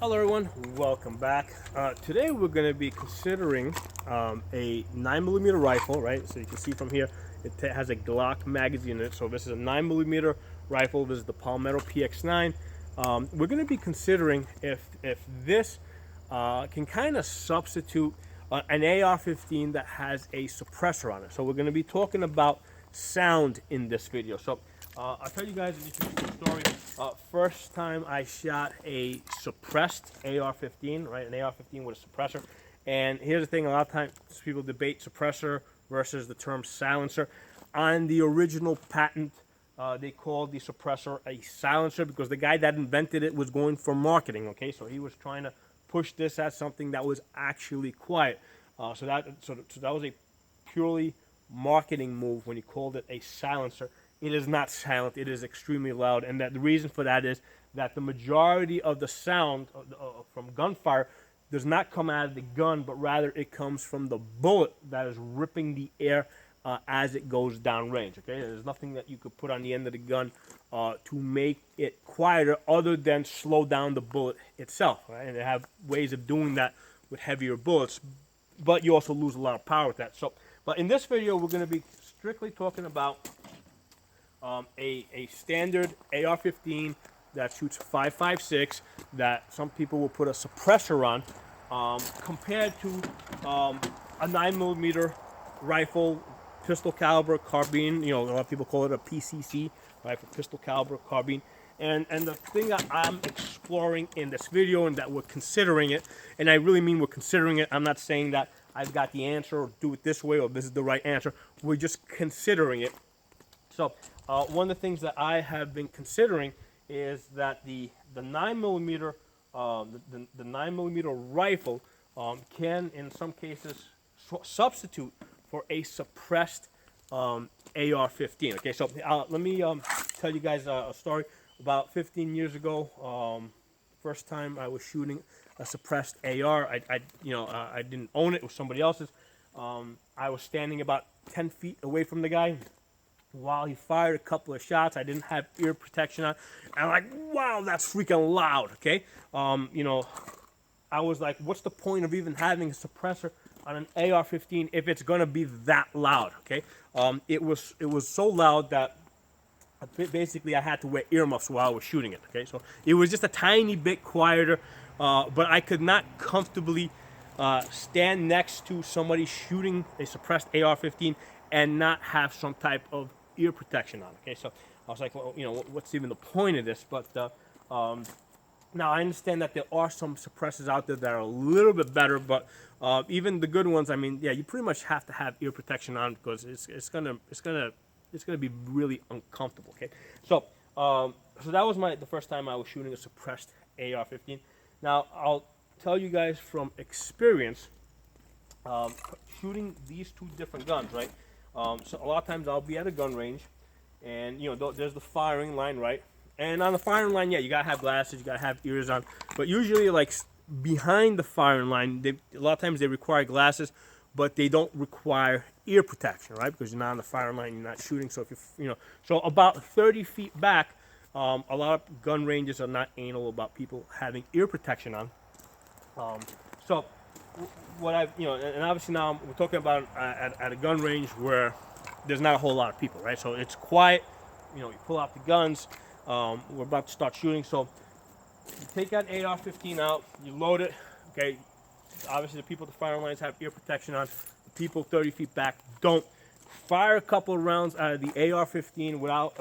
Hello everyone, welcome back. Today we're going to be considering a 9mm rifle, right? So you can see from here, it has a Glock magazine in it. So this is a 9mm rifle. This is the Palmetto PX9. We're going to be considering if this can kind of substitute an AR-15 that has a suppressor on it. So we're going to be talking about sound in this video. So I'll tell you guys an interesting story. First time I shot a suppressed AR-15, right? An AR-15 with a suppressor. And here's the thing, a lot of times people debate suppressor versus the term silencer. On the original patent, they called the suppressor a silencer because the guy that invented it was going for marketing, okay? So he was trying to push this as something that was actually quiet. So that was a purely marketing move when he called it a silencer. It is not silent, it is extremely loud, and that the reason for that is that the majority of the sound from gunfire does not come out of the gun, but rather it comes from the bullet that is ripping the air as it goes downrange. Okay, there's nothing that you could put on the end of the gun to make it quieter other than slow down the bullet itself. Right? And they have ways of doing that with heavier bullets, but you also lose a lot of power with that. So, but in this video, we're going to be strictly talking about a standard AR-15 that shoots 5.56 that some people will put a suppressor on, compared to a 9mm rifle, pistol caliber carbine. You know, a lot of people call it a PCC, right, for pistol caliber carbine. And the thing that I'm exploring in this video, and that we're considering it, and I really mean we're considering it. I'm not saying that I've got the answer or do it this way or this is the right answer. We're just considering it. So one of the things that I have been considering is that the 9mm the 9mm rifle can in some cases substitute for a suppressed AR-15. Okay, so let me tell you guys a story. About 15 years ago, first time I was shooting a suppressed AR. I didn't own it; it was somebody else's. I was standing about 10 feet away from the guy while he fired a couple of shots. I didn't have ear protection on. And I'm like, wow, that's freaking loud, okay? I was like, what's the point of even having a suppressor on an AR-15 if it's gonna be that loud, okay? It was so loud that basically I had to wear earmuffs while I was shooting it, okay? So it was just a tiny bit quieter, but I could not comfortably stand next to somebody shooting a suppressed AR-15 and not have some type of ear protection on. Okay, so I was like, well, what's even the point of this? But now I understand that there are some suppressors out there that are a little bit better, but even the good ones, I mean, yeah, you pretty much have to have ear protection on because it's gonna be really uncomfortable. Okay, so that was the first time I was shooting a suppressed AR-15. Now I'll tell you guys from experience, shooting these two different guns, right? So a lot of times I'll be at a gun range, and there's the firing line, right? And on the firing line, yeah, you gotta have glasses, you gotta have ears on. But usually, like behind the firing line, a lot of times they require glasses, but they don't require ear protection, right? Because you're not on the firing line, you're not shooting. So if so about 30 feet back, a lot of gun ranges are not anal about people having ear protection on. So what and obviously now we're talking about at a gun range where there's not a whole lot of people, right? So it's quiet. You pull out the guns. We're about to start shooting. So you take that AR-15 out. You load it. Okay. Obviously, the people at the firing lines have ear protection on. The people 30 feet back don't. Fire a couple of rounds out of the AR-15 without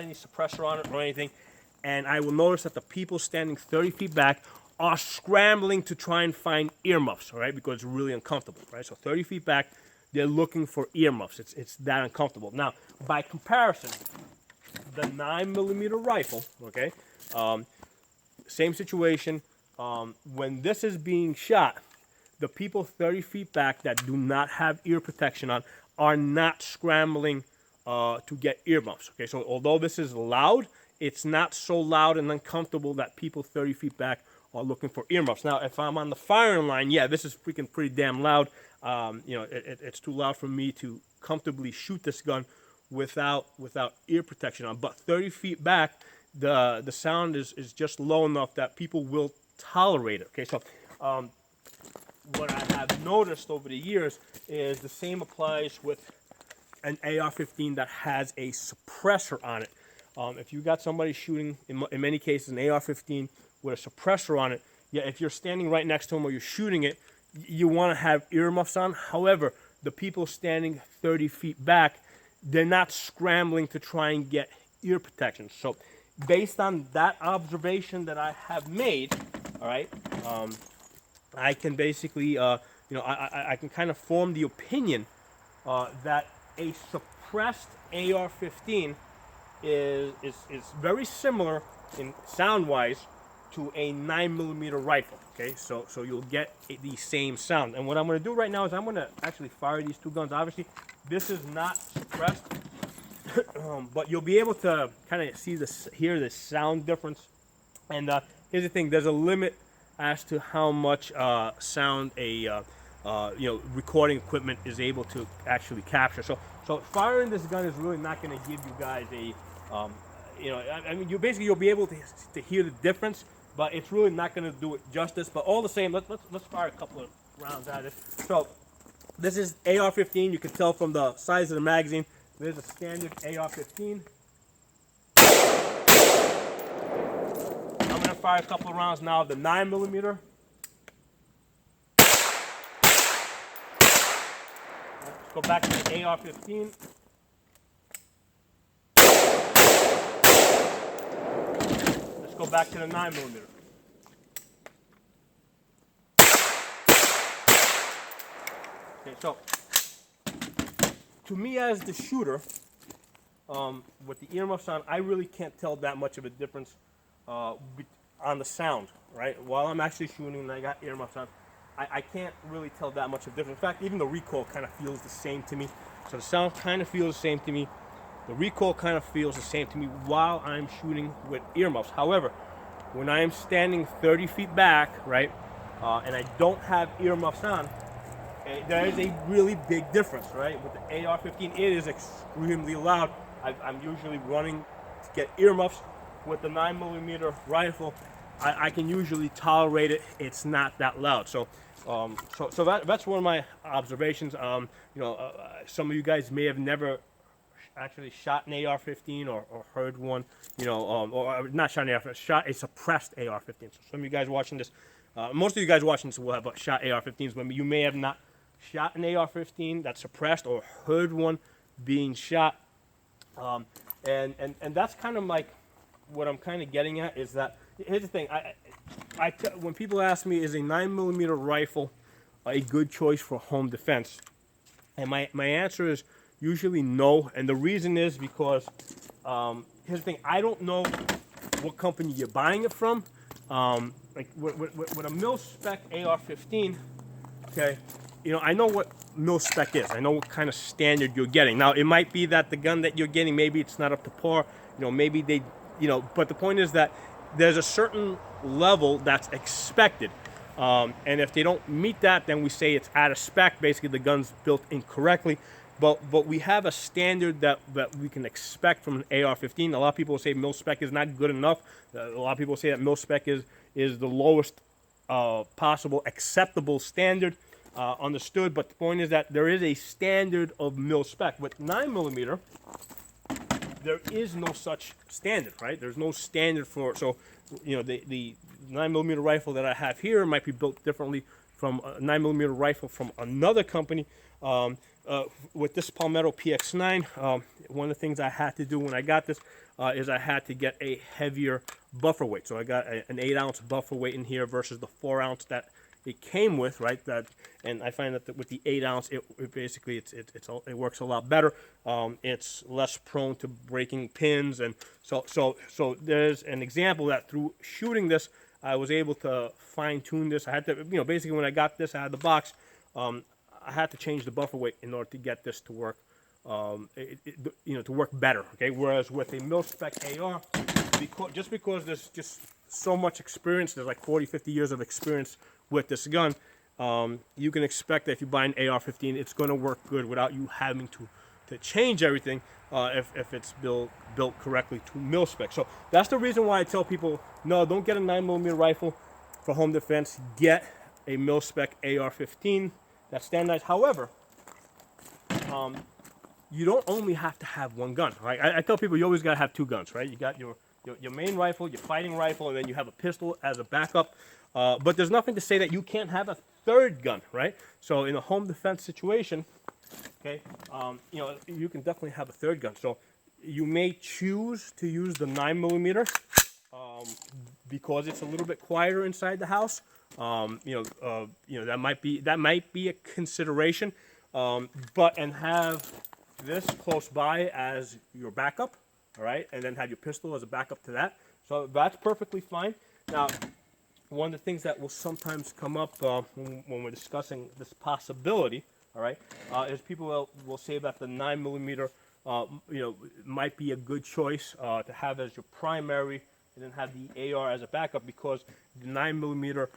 any suppressor on it or anything, and I will notice that the people standing 30 feet back are scrambling to try and find earmuffs, all right, because it's really uncomfortable, right? So 30 feet back, they're looking for earmuffs. It's that uncomfortable. Now, by comparison, the 9mm rifle, okay, same situation. When this is being shot, the people 30 feet back that do not have ear protection on are not scrambling to get earmuffs, okay? So although this is loud, it's not so loud and uncomfortable that people 30 feet back are looking for earmuffs. Now, if I'm on the firing line, yeah, this is freaking pretty damn loud. It's too loud for me to comfortably shoot this gun without ear protection on. But 30 feet back, the sound is just low enough that people will tolerate it. Okay, so what I have noticed over the years is the same applies with an AR-15 that has a suppressor on it. If you got somebody shooting, in many cases, an AR-15 with a suppressor on it, yeah, if you're standing right next to them or you're shooting it, you want to have earmuffs on. However, the people standing 30 feet back, they're not scrambling to try and get ear protection. So based on that observation that I have made, all right, I can basically, I can kind of form the opinion that a suppressed AR-15 is very similar in sound-wise to a 9mm rifle. Okay, so you'll get the same sound. And what I'm going to do right now is I'm going to actually fire these two guns. Obviously, this is not suppressed, but you'll be able to kind of see this, hear the sound difference. And here's the thing: there's a limit as to how much sound a recording equipment is able to actually capture. So firing this gun is really not going to give you guys a I mean, you'll be able to hear the difference, but it's really not going to do it justice. But all the same, let's fire a couple of rounds at it. So this is AR-15. You can tell from the size of the magazine. There's a standard AR-15. I'm going to fire a couple of rounds now of the 9mm. Let's go back to the AR-15. Let's go back to the 9mm. Okay, so to me as the shooter, with the earmuffs on, I really can't tell that much of a difference on the sound, right? While I'm actually shooting and I got earmuffs on, I can't really tell that much of a difference. In fact, even the recoil kind of feels the same to me. So the sound kind of feels the same to me. The recoil kind of feels the same to me while I'm shooting with earmuffs. However, when I am standing 30 feet back, right, and I don't have earmuffs on, there is a really big difference, right? With the AR-15, it is extremely loud. I'm usually running to get earmuffs. With the 9mm rifle, I can usually tolerate it. It's not that loud. So that's one of my observations. Some of you guys may have never actually shot an AR-15 or heard one, or not shot an AR-15, shot a suppressed AR-15. So some of you guys watching this, most of you guys watching this will have shot AR-15s, but you may have not shot an AR-15 that's suppressed or heard one being shot. And that's kind of like what I'm kind of getting at is that, here's the thing, when people ask me, is a 9mm rifle a good choice for home defense? And my answer is usually no, and the reason is because, here's the thing, I don't know what company you're buying it from. Like with a mil-spec AR-15, okay, I know what mil-spec is. I know what kind of standard you're getting. Now, it might be that the gun that you're getting, maybe it's not up to par, maybe they, but the point is that there's a certain level that's expected. And if they don't meet that, then we say it's out of spec. Basically, the gun's built incorrectly. But we have a standard that we can expect from an AR-15. A lot of people say mil-spec is not good enough. A lot of people say that mil-spec is the lowest possible acceptable standard. Understood, but the point is that there is a standard of mil-spec. With 9mm, there is no such standard, right? There's no standard for, so, the 9mm rifle that I have here might be built differently from a 9mm rifle from another company. With this Palmetto PX9, one of the things I had to do when I got this is I had to get a heavier buffer weight. So I got an 8-ounce buffer weight in here versus the 4-ounce that it came with, right? And I find that with the 8-ounce, it basically it works a lot better. It's less prone to breaking pins, and so there's an example that through shooting this, I was able to fine tune this. I had to, basically when I got this out of the box, I had to change the buffer weight in order to get this to work, to work better. Okay, whereas with a mil-spec AR, because there's just so much experience, there's like 40, 50 years of experience with this gun, you can expect that if you buy an AR-15, it's going to work good without you having to change everything if it's built correctly to mil-spec. So that's the reason why I tell people, no, don't get a 9mm rifle for home defense, get a mil-spec AR-15 that's standardized. However, you don't only have to have one gun, right? I tell people you always got to have two guns, right? You got your main rifle, your fighting rifle, and then you have a pistol as a backup. But there's nothing to say that you can't have a third gun, right? So in a home defense situation, okay, you can definitely have a third gun. So you may choose to use the 9mm because it's a little bit quieter inside the house. That might be a consideration. And have this close by as your backup, all right, and then have your pistol as a backup to that. So that's perfectly fine. Now, one of the things that will sometimes come up when we're discussing this possibility, all right, is people will say that the 9mm, might be a good choice to have as your primary, and then have the AR as a backup because the 9mm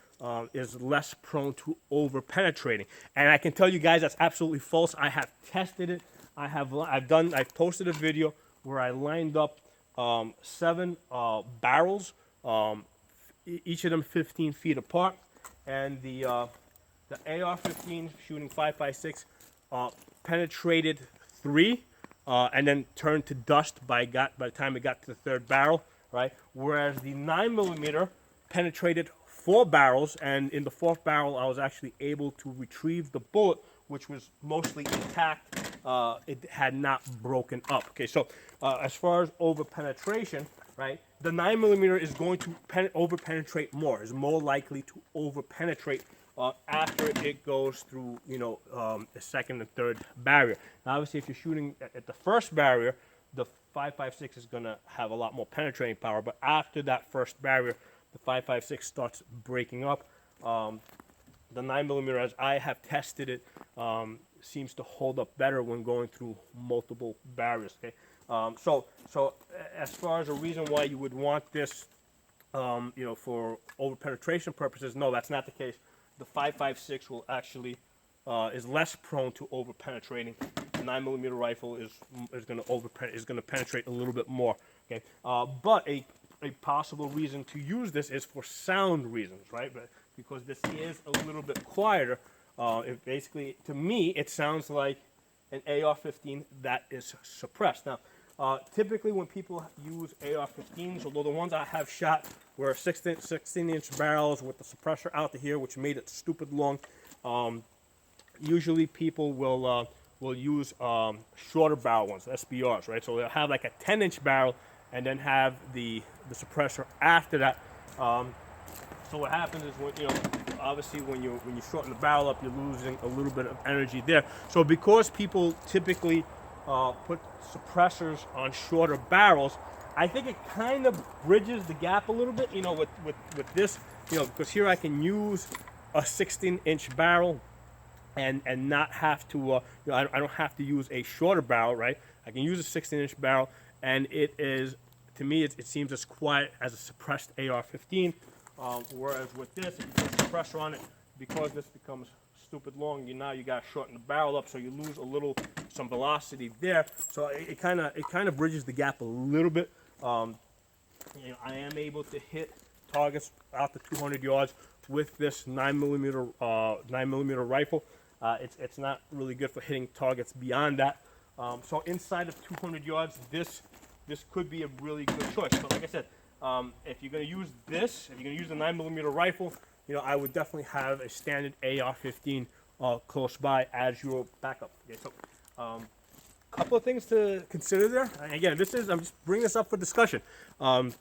is less prone to over penetrating. And I can tell you guys that's absolutely false. I have tested it. I've posted a video where I lined up 7 barrels, each of them 15 feet apart, and the AR-15 shooting 5.56 penetrated 3, and then turned to dust by the time it got to the third barrel, right? Whereas the 9mm penetrated 4 barrels, and in the 4th barrel, I was actually able to retrieve the bullet, which was mostly intact. It had not broken up. Okay, so as far as over penetration, right, the 9mm is going to over penetrate more, is more likely to over penetrate after it goes through, the second and third barrier. Now, obviously, if you're shooting at the first barrier, the 5.56 is going to have a lot more penetrating power, but after that first barrier, the 5.56 starts breaking up. The 9mm, as I have tested it, seems to hold up better when going through multiple barriers. Okay, so as far as a reason why you would want this, for over penetration purposes, no, that's not the case. The 5.56 will actually is less prone to over penetrating. The 9mm rifle is going to penetrate a little bit more. Okay, but a possible reason to use this is for sound reasons, right? But because this is a little bit quieter, it basically, to me, it sounds like an AR-15 that is suppressed. Now, typically when people use AR-15s, although the ones I have shot were 16-inch barrels with the suppressor out to here, which made it stupid long, usually people will use shorter barrel ones, SBRs, right? So they'll have like a 10-inch barrel and then have the suppressor after that. So what happens is obviously when you shorten the barrel up, you're losing a little bit of energy there. So because people typically put suppressors on shorter barrels, I think it kind of bridges the gap a little bit, with this, because here I can use a 16-inch barrel and not have to, I don't have to use a shorter barrel, right? I can use a 16-inch barrel, and it is, to me, it seems as quiet as a suppressed AR-15. Whereas with this, if you put suppressor on it, because this becomes stupid long, you got to shorten the barrel up, so you lose some velocity there. So it kind of bridges the gap a little bit. I am able to hit targets out to 200 yards with this 9mm rifle. It's not really good for hitting targets beyond that. So inside of 200 yards, this could be a really good choice. But like I said, if you're going to use this, if you're going to use the 9mm rifle, I would definitely have a standard AR-15 close by as your backup. Okay, so couple of things to consider there. And again, I'm just bringing this up for discussion. I'm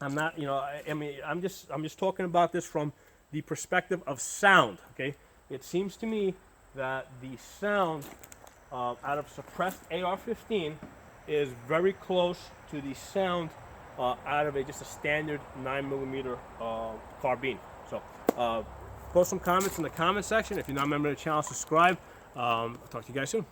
not, I'm just talking about this from the perspective of sound. Okay, it seems to me that the sound out of suppressed AR-15 is very close to the sound out of just a standard 9mm carbine. So post some comments in the comment section. If you're not a member of the channel, subscribe. I'll talk to you guys soon.